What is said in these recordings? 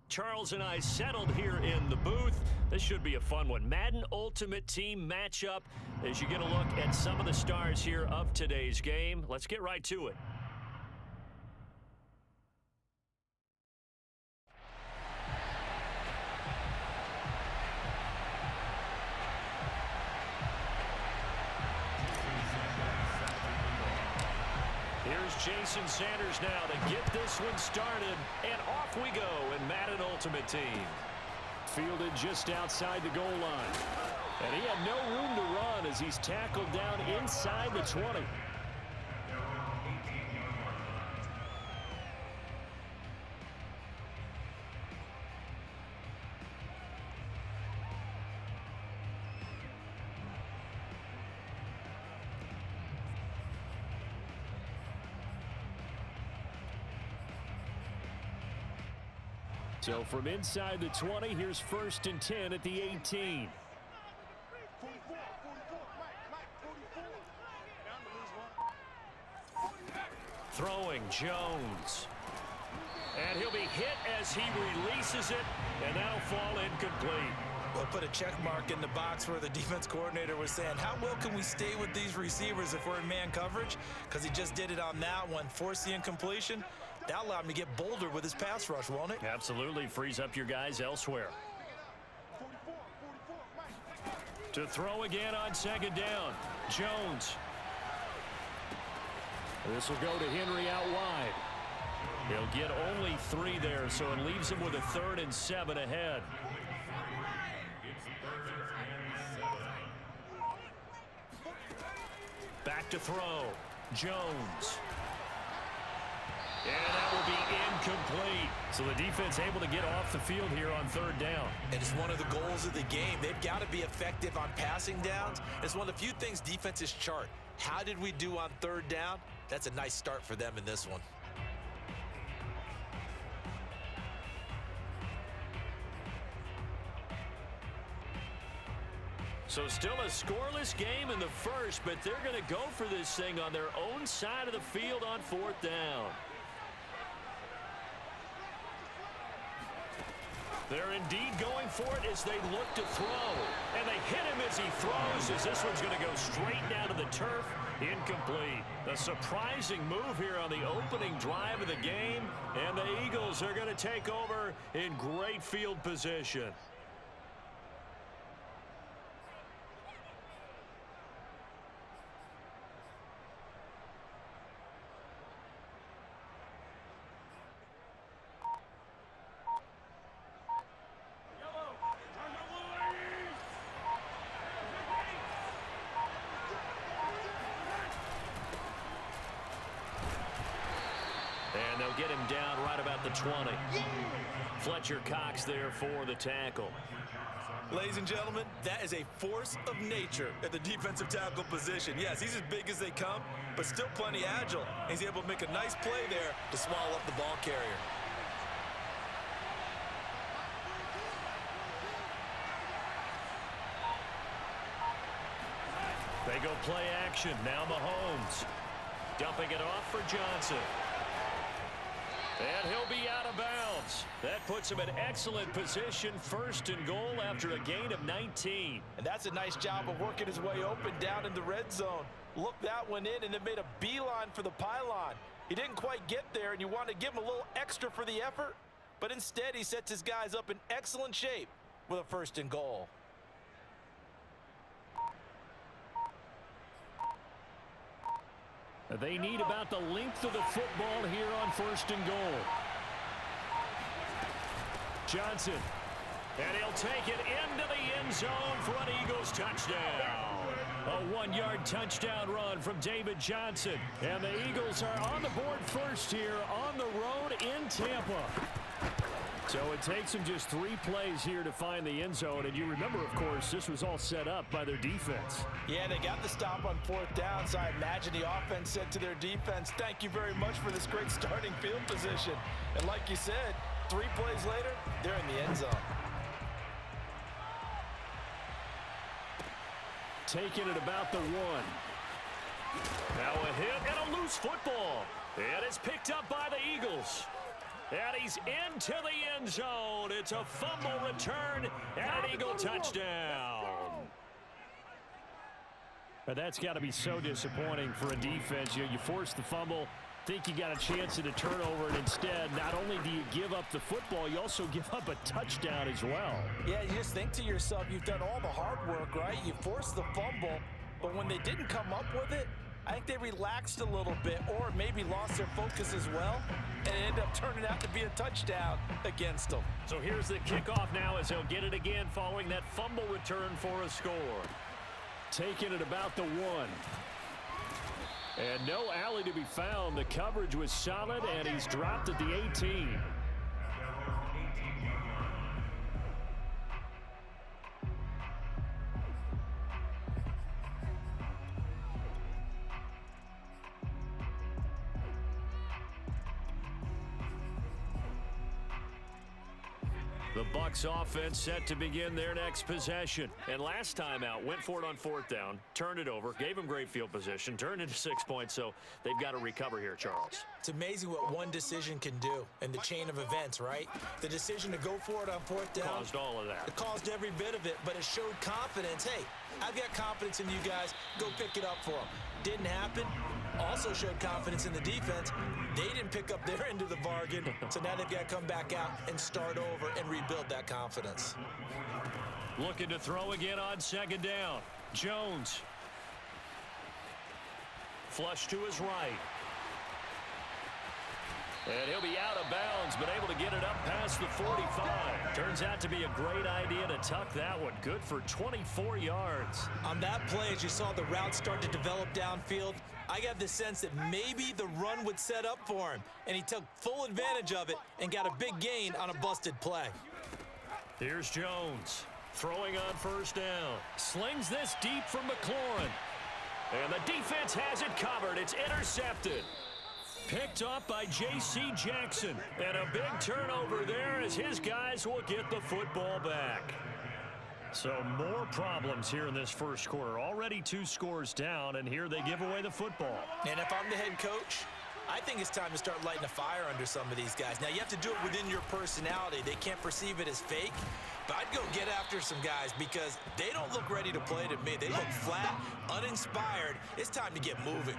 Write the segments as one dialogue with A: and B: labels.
A: Charles and I settled here in the booth. This should be a fun one. Madden Ultimate Team matchup as you get a look at some of the stars here of today's game. Let's get right to it. Here's Jason Sanders now to get this one started, and off we go in Madden Ultimate Team. Fielded just outside the goal line, and he had no room to run as he's tackled down inside the 20. So from inside the 20, here's 1st and 10 at the 18. Throwing Jones. And he'll be hit as he releases it, and that'll fall incomplete.
B: We'll put a check mark in the box where the defense coordinator was saying, how well can we stay with these receivers if we're in man coverage? Because he just did it on that one, force the incompletion. That allowed him to get bolder with his pass rush, won't it?
A: Absolutely. Frees up your guys elsewhere. To throw again on 2nd down. Jones. This will go to Henry out wide. He'll get only 3 there, so it leaves him with a 3rd and 7 ahead. Back to throw. Jones. And that will be incomplete. So the defense able to get off the field here on 3rd down.
B: And it's one of the goals of the game. They've got to be effective on passing downs. It's one of the few things defenses chart. How did we do on 3rd down? That's a nice start for them in this one.
A: So still a scoreless game in the first, but they're going to go for this thing on their own side of the field on 4th down. They're indeed going for it as they look to throw. And they hit him as he throws, as this one's going to go straight down to the turf. Incomplete. A surprising move here on the opening drive of the game. And the Eagles are going to take over in great field position. And they'll get him down right about the 20. Fletcher Cox there for the tackle.
B: Ladies and gentlemen, that is a force of nature at the defensive tackle position. Yes, he's as big as they come, but still plenty agile. He's able to make a nice play there to swallow up the ball carrier.
A: They go play action. Now Mahomes. Dumping it off for Johnson. And he'll be out of bounds. That puts him in excellent position, 1st and goal after a gain of 19.
B: And that's a nice job of working his way open down in the red zone. Looked that one in and then made a beeline for the pylon. He didn't quite get there, and you want to give him a little extra for the effort, but instead he sets his guys up in excellent shape with a 1st and goal.
A: They need about the length of the football here on 1st and goal. Johnson. And he'll take it into the end zone for an Eagles touchdown. A 1-yard touchdown run from David Johnson. And the Eagles are on the board first here on the road in Tampa. So it takes them just 3 plays here to find the end zone. And you remember, of course, this was all set up by their defense.
B: Yeah, they got the stop on 4th down, so I imagine the offense said to their defense, thank you very much for this great starting field position. And like you said, 3 plays later, they're in the end zone.
A: Taking it about the 1. Now a hit and a loose football. And it's picked up by the Eagles. And he's into the end zone. It's a fumble return and an Eagle touchdown. But that's got to be so disappointing for a defense. You force the fumble, think you got a chance at a turnover, and instead, not only do you give up the football, you also give up a touchdown as well.
B: Yeah, you just think to yourself, you've done all the hard work, right? You forced the fumble, but when they didn't come up with it, I think they relaxed a little bit or maybe lost their focus as well, and it ended up turning out to be a touchdown against them.
A: So here's the kickoff now as he'll get it again following that fumble return for a score. Taking it about the 1. And no alley to be found. The coverage was solid, and he's dropped at the 18. The Bucs offense set to begin their next possession. And last time out, went for it on 4th down, turned it over, gave them great field position, turned into 6 points, so they've got to recover here, Charles.
B: It's amazing what one decision can do in the chain of events, right? The decision to go for it on 4th down.
A: Caused all of that.
B: It caused every bit of it, but it showed confidence. Hey, I've got confidence in you guys. Go pick it up for them. Didn't happen. Also showed confidence in the defense. They didn't pick up their end of the bargain, so now they've got to come back out and start over and rebuild that confidence.
A: Looking to throw again on 2nd down. Jones. Flush to his right. And he'll be out of bounds, but able to get it up past the 45. Turns out to be a great idea to tuck that one. Good for 24 yards.
B: On that play, as you saw the route start to develop downfield, I got the sense that maybe the run would set up for him, and he took full advantage of it and got a big gain on a busted play.
A: Here's Jones throwing on 1st down. Slings this deep from McLaurin. And the defense has it covered. It's intercepted. Picked up by J.C. Jackson. And a big turnover there as his guys will get the football back. So more problems here in this first quarter. Already 2 scores down, and here they give away the football.
B: And if I'm the head coach, I think it's time to start lighting a fire under some of these guys. Now, you have to do it within your personality. They can't perceive it as fake. But I'd go get after some guys because they don't look ready to play to me. They look flat, uninspired. It's time to get moving.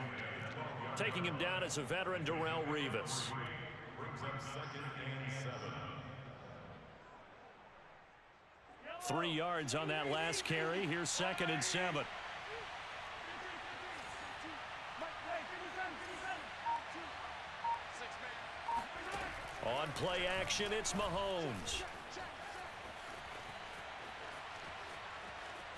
A: Taking him down as a veteran, Darrelle Revis.
C: Brings up 2nd and 7.
A: 3 yards on that last carry. Here's 2nd and 7. On play action, it's Mahomes.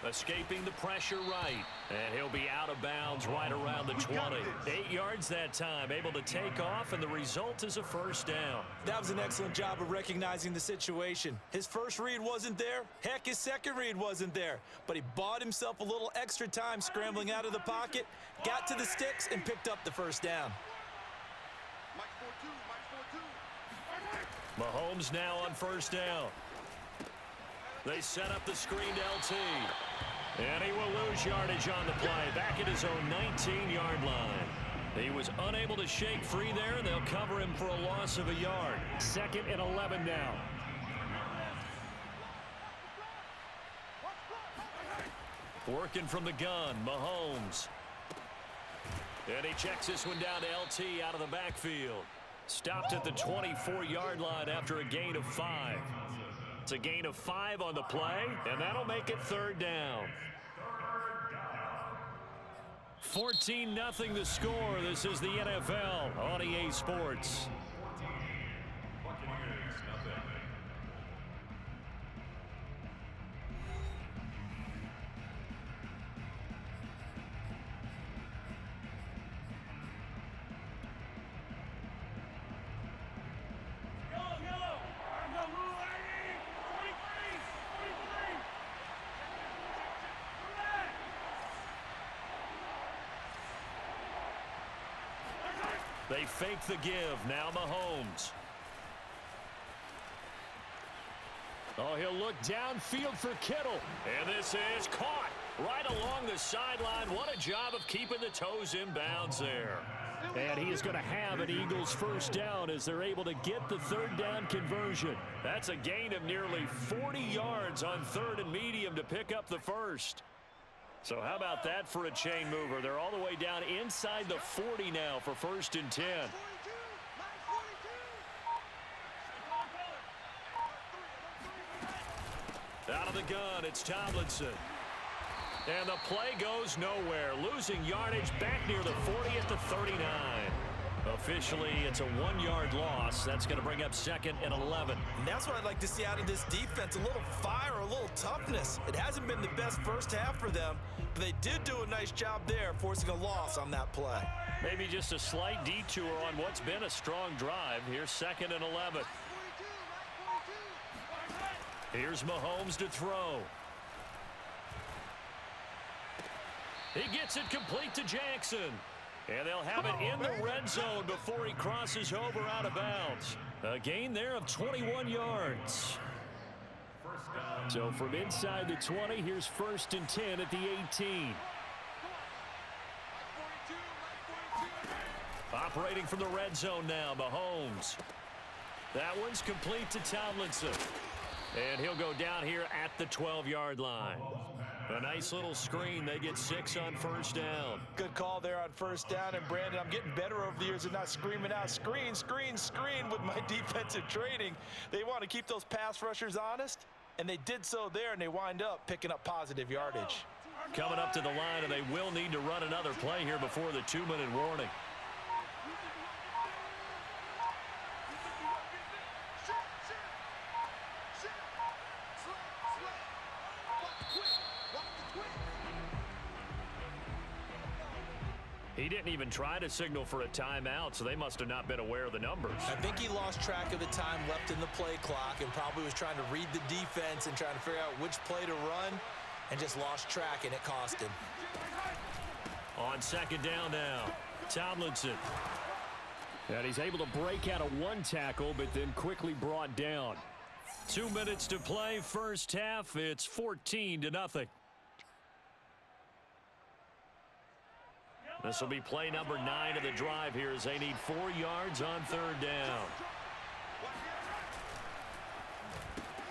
A: Escaping the pressure right. And he'll be out of bounds right around the 20. 8 yards that time. Able to take off, and the result is a 1st down.
B: That was an excellent job of recognizing the situation. His first read wasn't there. Heck, his second read wasn't there. But he bought himself a little extra time scrambling out of the pocket, got to the sticks, and picked up the 1st down.
A: Mahomes now on 1st down. They set up the screen to LT. And he will lose yardage on the play. Back at his own 19-yard line. He was unable to shake free there, and they'll cover him for a loss of a yard. 2nd and 11 now. Working from the gun, Mahomes. And he checks this one down to LT out of the backfield. Stopped at the 24-yard line after a gain of 5. It's a gain of 5 on the play, and that'll make it 3rd down. 14-0 the score. This is the NFL on EA Sports. They fake the give. Now Mahomes. Oh, he'll look downfield for Kittle. And this is caught right along the sideline. What a job of keeping the toes in bounds there. And he is going to have an Eagles first down as they're able to get the third down conversion. That's a gain of nearly 40 yards on third and medium to pick up the first. So how about that for a chain mover? They're all the way down inside the 40 now for first and 10. Out of the gun, it's Tomlinson. And the play goes nowhere. Losing yardage back near the 40 at the 39. Officially, it's a 1-yard loss. That's going to bring up second and 11.
B: And that's what I'd like to see out of this defense. A little fire, a little toughness. It hasn't been the best first half for them, but they did do a nice job there, forcing a loss on that play.
A: Maybe just a slight detour on what's been a strong drive. Here's second and 11. Here's Mahomes to throw. He gets it complete to Jackson. And they'll have it in the red zone before he crosses over out of bounds. A gain there of 21 yards. So from inside the 20, here's first and 10 at the 18. Operating from the red zone now, Mahomes. That one's complete to Tomlinson. And he'll go down here at the 12-yard line. A nice little screen. They get 6 on first down.
B: Good call there on first down. And, Brandon, I'm getting better over the years of not screaming out, screen, screen, screen with my defensive training. They want to keep those pass rushers honest, and they did so there, and they wind up picking up positive yardage.
A: Coming up to the line, and they will need to run another play here before the 2-minute warning. He didn't even try to signal for a timeout, so they must have not been aware of the numbers.
B: I think he lost track of the time left in the play clock and probably was trying to read the defense and trying to figure out which play to run and just lost track, and it cost him.
A: On second down now, Tomlinson. And he's able to break out of one tackle, but then quickly brought down. 2 minutes to play, first half. It's 14-0. This will be play number 9 of the drive here as they need 4 yards on third down.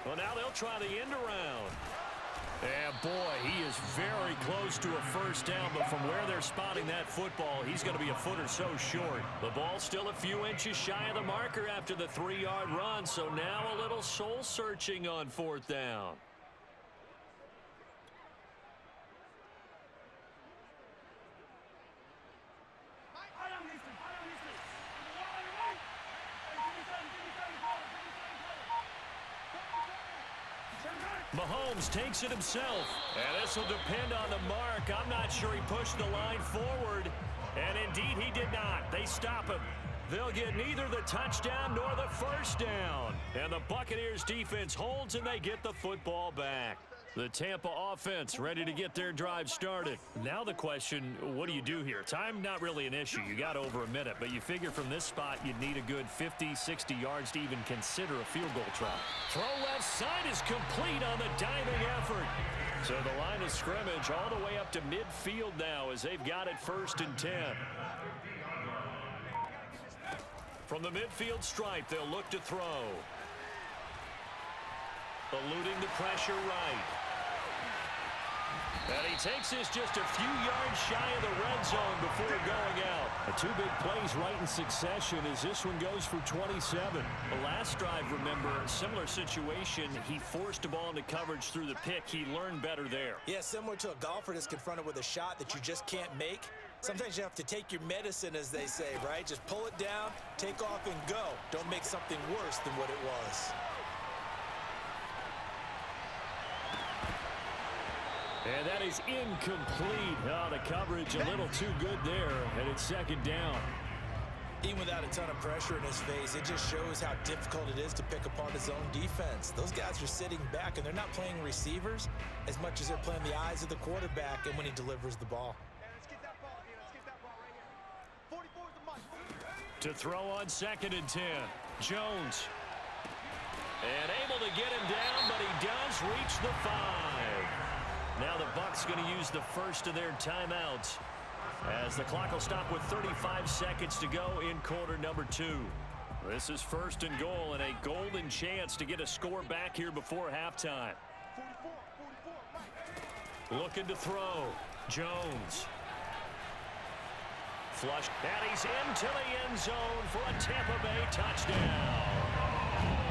A: Well, now they'll try the end around. And boy, he is very close to a first down, but from where they're spotting that football, he's going to be a foot or so short. The ball's still a few inches shy of the marker after the 3-yard run, so now a little soul searching on fourth down. Mahomes takes it himself, and this will depend on the mark. I'm not sure he pushed the line forward, and indeed he did not. They stop him. They'll get neither the touchdown nor the first down, and the Buccaneers defense holds, and they get the football back. The Tampa offense ready to get their drive started. Now the question, what do you do here? Time not really an issue. You got over a minute, but you figure from this spot you'd need a good 50, 60 yards to even consider a field goal try. Throw left side is complete on the diving effort. So the line of scrimmage all the way up to midfield now as they've got it first and 10. From the midfield stripe, they'll look to throw. Eluding the pressure right. And he takes this just a few yards shy of the red zone before going out. The 2 big plays right in succession as this one goes for 27. The last drive, remember, similar situation. He forced the ball into coverage through the pick. He learned better there.
B: Yeah, similar to a golfer that's confronted with a shot that you just can't make. Sometimes you have to take your medicine, as they say, right? Just pull it down, take off, and go. Don't make something worse than what it was.
A: And that is incomplete. Oh, the coverage a little too good there, and it's second down.
B: Even without a ton of pressure in his face, it just shows how difficult it is to pick apart his own defense. Those guys are sitting back, and they're not playing receivers as much as they're playing the eyes of the quarterback and when he delivers the ball.
A: To throw on second and 10, Jones. And able to get him down, but he does reach the 5. Now the Bucs going to use the first of their timeouts. as the clock will stop with 35 seconds to go in quarter number 2. This is first and goal and a golden chance to get a score back here before halftime. Looking to throw. Jones. Flush, and he's into the end zone for a Tampa Bay touchdown.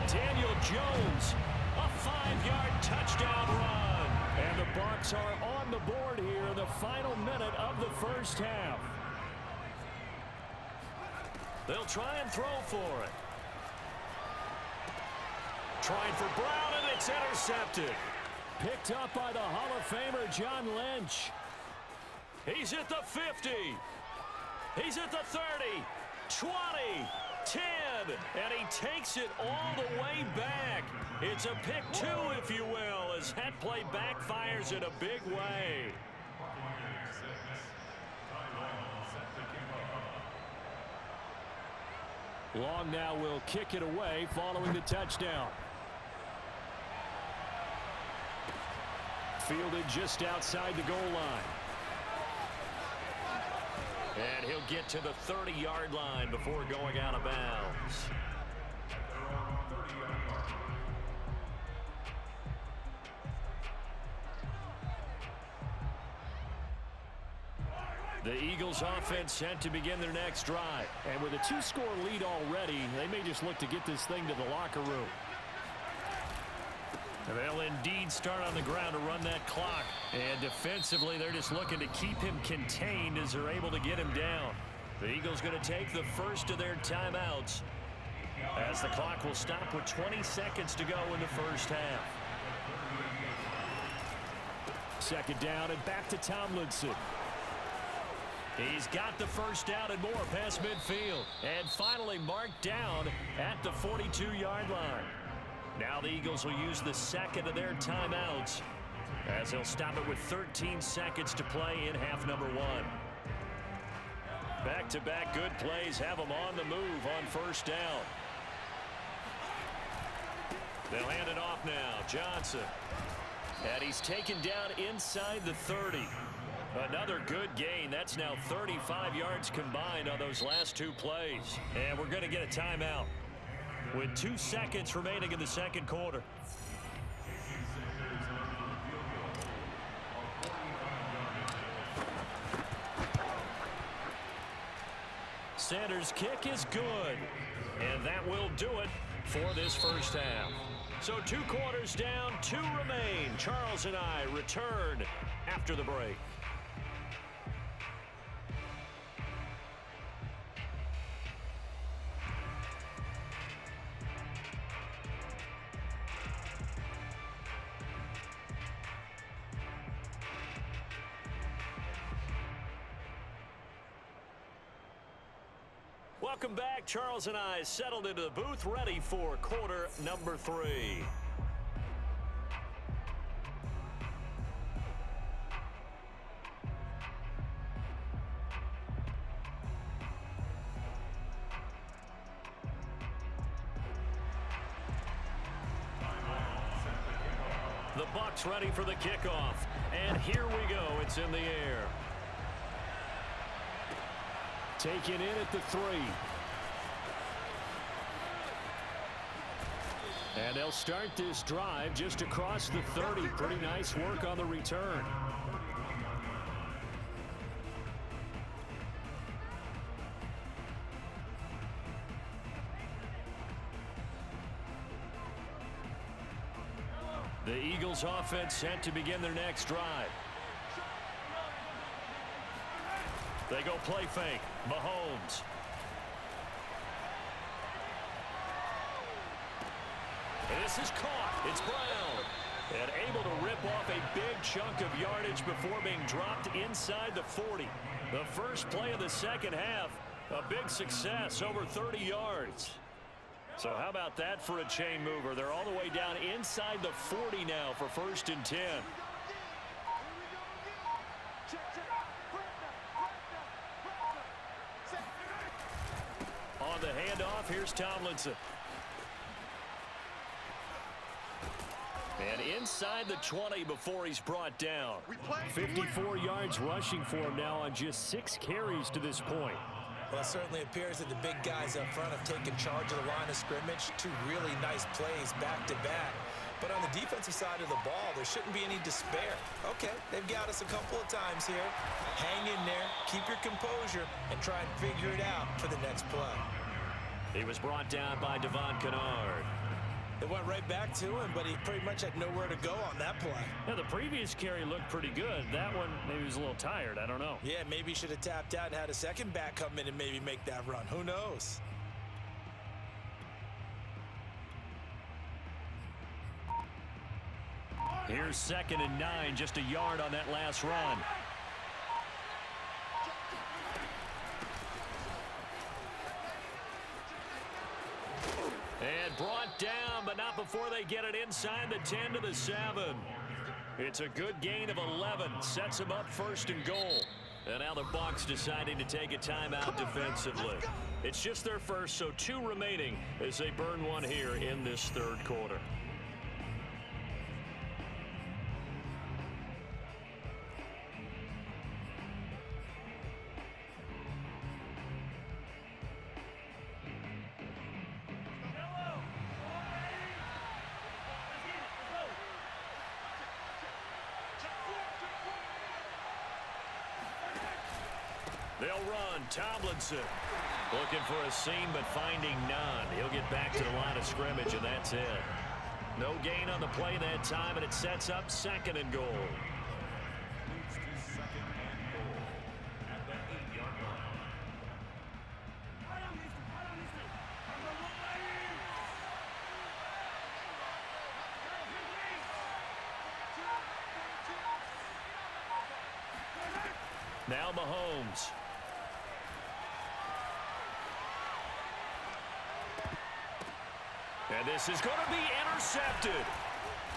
A: Daniel Jones, a 5-yard touchdown run. And the Bucs are on the board here in the final minute of the first half. They'll try and throw for it. Trying for Brown, and it's intercepted. Picked up by the Hall of Famer John Lynch. He's at the 50. He's at the 30, 20, 10, and he takes it all the way back. It's a pick 2, if you will, as that play backfires in a big way. Long now will kick it away following the touchdown. Fielded just outside the goal line. And he'll get to the 30-yard line before going out of bounds. The Eagles offense set to begin their next drive. And with a 2-score lead already, they may just look to get this thing to the locker room. They'll indeed start on the ground to run that clock. And defensively, they're just looking to keep him contained as they're able to get him down. The Eagles going to take the first of their timeouts as the clock will stop with 20 seconds to go in the first half. Second down and back to Tomlinson. He's got the first down and more past midfield. And finally marked down at the 42-yard line. Now the Eagles will use the second of their timeouts as they'll stop it with 13 seconds to play in half number 1. Back-to-back good plays have them on the move on first down. They'll hand it off now. Johnson. And he's taken down inside the 30. Another good gain. That's now 35 yards combined on those last 2 plays. And we're going to get a timeout with 2 seconds remaining in the second quarter. Sanders' kick is good. And that will do it for this first half. So 2 quarters down, 2 remain. Charles and I return after the break. Welcome back. Charles and I settled into the booth, ready for quarter number 3. The Bucs ready for the kickoff. And here we go. It's in the air. Taken in at the 3. And they'll start this drive just across the 30. Pretty nice work on the return. The Eagles offense set to begin their next drive. They go play fake. Mahomes. This is caught. It's Brown. And able to rip off a big chunk of yardage before being dropped inside the 40. The first play of the second half, a big success, over 30 yards. So how about that for a chain mover? They're all the way down inside the 40 now for 1st and 10. On the handoff, here's Tomlinson. And inside the 20 before he's brought down. 54 yards rushing for him now on just 6 carries to this point.
B: Well, it certainly appears that the big guys up front have taken charge of the line of scrimmage. 2 really nice plays back-to-back. But on the defensive side of the ball, there shouldn't be any despair. Okay, they've got us a couple of times here. Hang in there, keep your composure, and try and figure it out for the next play.
A: He was brought down by Devon Kennard.
B: It went right back to him, but he pretty much had nowhere to go on that play.
A: Yeah, the previous carry looked pretty good. That one, maybe he was a little tired. I don't know.
B: Yeah, maybe he should have tapped out and had a second back come in and maybe make that run. Who knows?
A: Here's 2nd and 9, just a yard on that last run. And brought down, but not before they get it inside the 10 to the 7. It's a good gain of 11. Sets them up 1st and goal. And now the Bucs deciding to take a timeout defensively. It's just their first, so 2 remaining as they burn one here in this 3rd quarter. They'll run. Tomlinson looking for a seam, but finding none. He'll get back to the line of scrimmage, and that's it. No gain on the play that time, and it sets up 2nd and goal.
C: Moves to 2nd and goal at the 8-yard line.
A: Now Mahomes. And this is going to be intercepted.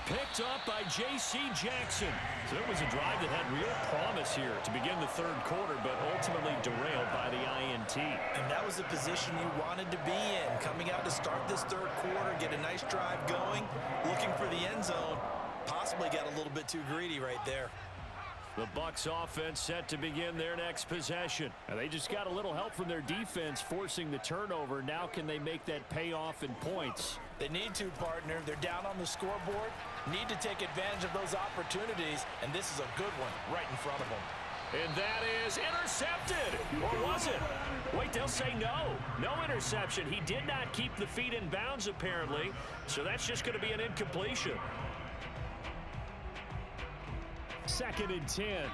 A: Picked up by J.C. Jackson. So it was a drive that had real promise here to begin the 3rd quarter, but ultimately derailed by the INT.
B: And that was the position you wanted to be in. Coming out to start this 3rd quarter, get a nice drive going, looking for the end zone. Possibly got a little bit too greedy right there.
A: The Bucs offense set to begin their next possession. And they just got a little help from their defense forcing the turnover. Now can they make that pay off in points?
B: They need to, partner. They're down on the scoreboard. Need to take advantage of those opportunities. And this is a good one right in front of them.
A: And that is intercepted. Or was it? Wait, they'll say no. No interception. He did not keep the feet in bounds, apparently. So that's just going to be an incompletion. 2nd and 10.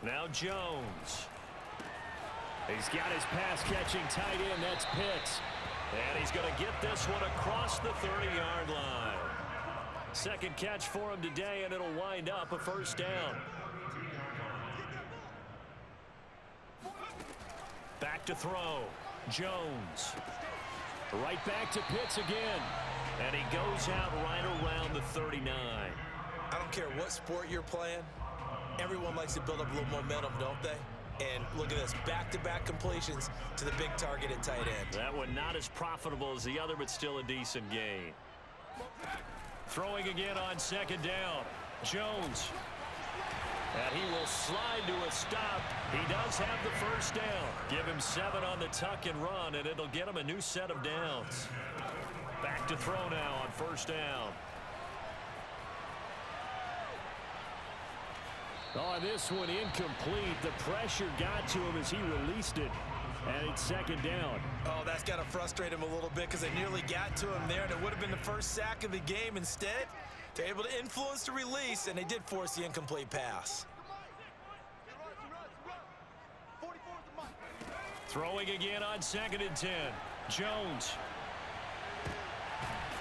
A: Now Jones. He's got his pass-catching tight end. That's Pitts. And he's going to get this one across the 30-yard line. 2nd catch for him today, and it'll wind up a 1st down. Back to throw. Jones. Right back to Pitts again. And he goes out right around the 39.
B: I don't care what sport you're playing. Everyone likes to build up a little momentum, don't they? And look at this, back-to-back completions to the big target at tight end.
A: That one not as profitable as the other, but still a decent gain. Throwing again on 2nd down. Jones. And he will slide to a stop. He does have the 1st down. Give him 7 on the tuck and run, and it'll get him a new set of downs. Back to throw now on 1st down. Oh, this one incomplete. The pressure got to him as he released it. And it's 2nd down.
B: Oh, that's got to frustrate him a little bit because they nearly got to him there, and it would have been the 1st sack of the game. Instead, they're able to influence the release, and they did force the incomplete pass.
A: Throwing again on 2nd and 10. Jones.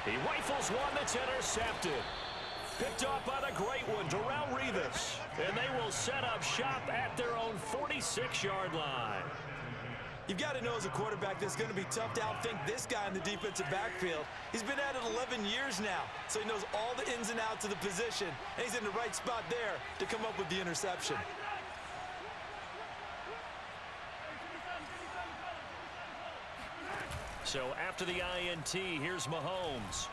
A: He rifles one that's intercepted. Picked off by the great one, Darrelle Revis. And they will set up shop at their own 46-yard line.
B: You've got to know as a quarterback that it's going to be tough to outthink this guy in the defensive backfield. He's been at it 11 years now, so he knows all the ins and outs of the position, and he's in the right spot there to come up with the interception.
A: So after the INT, here's Mahomes.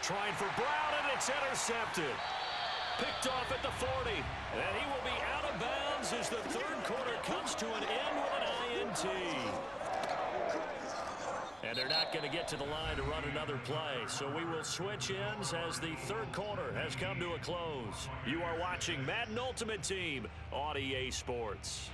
A: Trying for Brown, and it's intercepted. Picked off at the 40, and he will be out of bounds as the third quarter comes to an end with an INT. And they're not going to get to the line to run another play, so we will switch ends as the third quarter has come to a close. You are watching Madden Ultimate Team on EA Sports.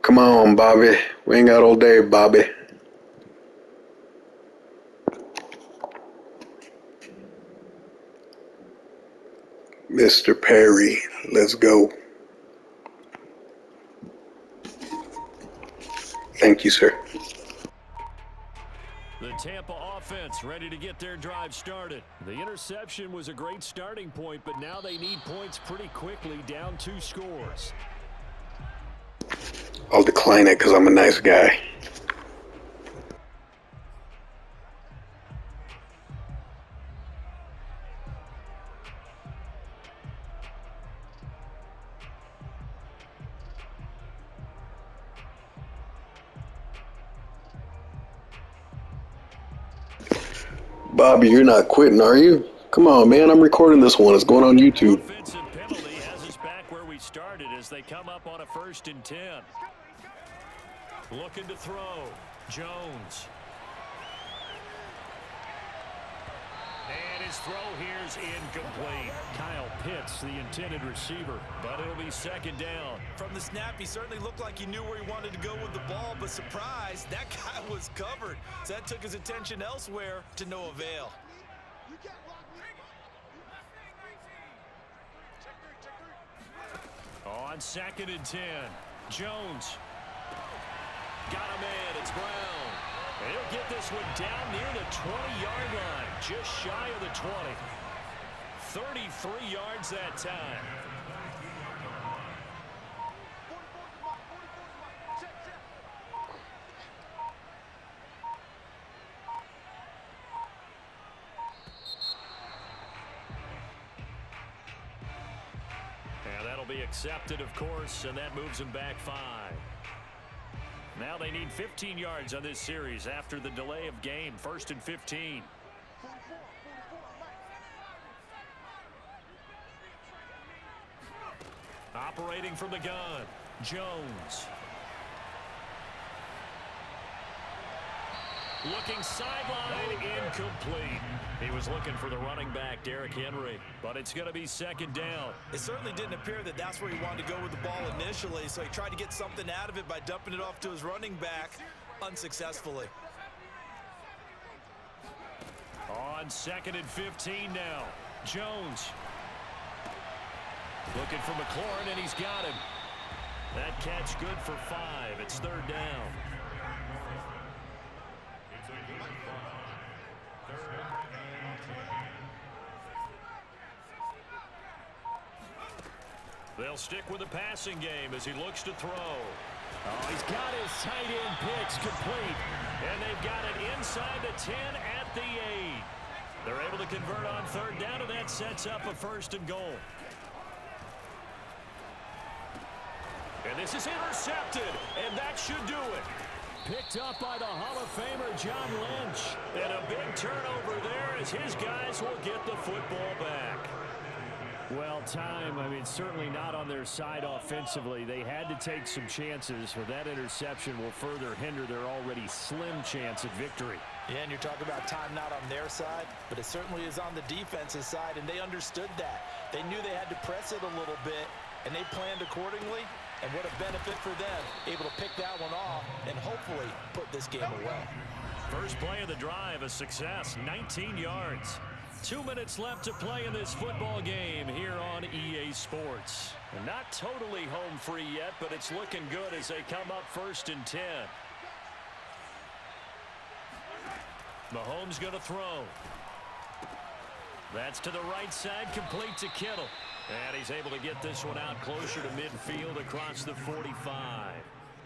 D: Come on, Bobby. We ain't got all day, Bobby. Mr. Perry, let's go. Thank you, sir.
A: The Tampa offense ready to get their drive started. The interception was a great starting point, but now they need points pretty quickly, down 2 scores.
D: I'll decline it because I'm a nice guy. Bobby, you're not quitting, are you? Come on, man. I'm recording this one. It's going on YouTube.
A: Offensive penalty has us back where we started as they come up on a 1st and 10. Looking to throw. Jones. And his throw here's incomplete. Kyle Pitts, the intended receiver, but it'll be 2nd down.
B: From the snap, he certainly looked like he knew where he wanted to go with the ball, but surprise, that guy was covered. So that took his attention elsewhere to no avail.
A: On 2nd and 10, Jones. Got him in, it's Brown. And he'll get this one down near the 20-yard line, just shy of the 20. 33 yards that time. And that'll be accepted, of course, and that moves them back 5. Now they need 15 yards on this series after the delay of game. 1st and 15. Operating from the gun, Jones. Looking sideline, incomplete. He was looking for the running back, Derrick Henry, but it's going to be 2nd down.
B: It certainly didn't appear that that's where he wanted to go with the ball initially, so he tried to get something out of it by dumping it off to his running back unsuccessfully.
A: On 2nd and 15 now, Jones. Looking for McLaurin, and he's got him. That catch good for 5. It's 3rd down. They'll stick with the passing game as he looks to throw. Oh, he's got his tight end picks complete. And they've got it inside the 10 at the 8. They're able to convert on 3rd down, and that sets up a 1st and goal. And this is intercepted, and that should do it. Picked up by the Hall of Famer John Lynch. And a big turnover there as his guys will get the football back. Well, certainly not on their side offensively. They had to take some chances, but that interception will further hinder their already slim chance at victory.
B: Yeah, and you're talking about time not on their side, but it certainly is on the defensive side, and they understood that. They knew they had to press it a little bit, and they planned accordingly, and what a benefit for them, able to pick that one off and hopefully put this game away.
A: First play of the drive, a success, 19 yards. 2 minutes left to play in this football game here on EA Sports. And not totally home free yet, but it's looking good as they come up 1st and 10. Mahomes going to throw. That's to the right side, complete to Kittle. And he's able to get this one out closer to midfield across the 45.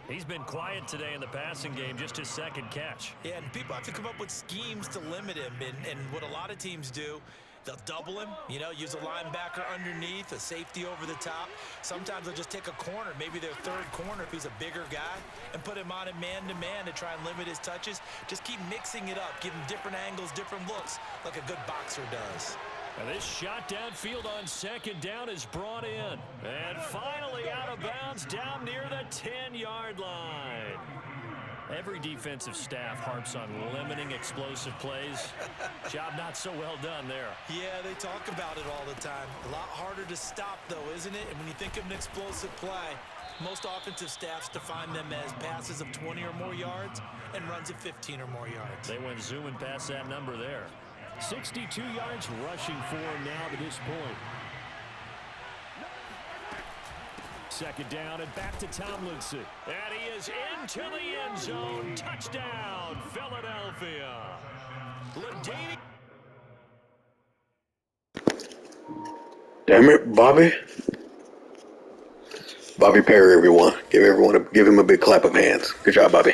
A: He's been quiet today in the passing game, just his second catch.
B: Yeah, and people have to come up with schemes to limit him. And what a lot of teams do, they'll double him, use a linebacker underneath, a safety over the top. Sometimes they'll just take a corner, maybe their third corner if he's a bigger guy, and put him on a man-to-man to try and limit his touches. Just keep mixing it up, give him different angles, different looks, like a good boxer does.
A: And this shot downfield on 2nd down is brought in. And finally out of bounds down near the 10-yard line. Every defensive staff harps on limiting explosive plays. Job not so well done there.
B: Yeah, they talk about it all the time. A lot harder to stop, though, isn't it? And when you think of an explosive play, most offensive staffs define them as passes of 20 or more yards and runs of 15 or more yards.
A: They went zooming past that number there. 62 yards rushing for him now to this point. 2nd down and back to Tomlinson. And he is into the end zone. Touchdown, Philadelphia. Ladini.
D: Damn it, Bobby. Bobby Perry, everyone. Give him a big clap of hands. Good job, Bobby.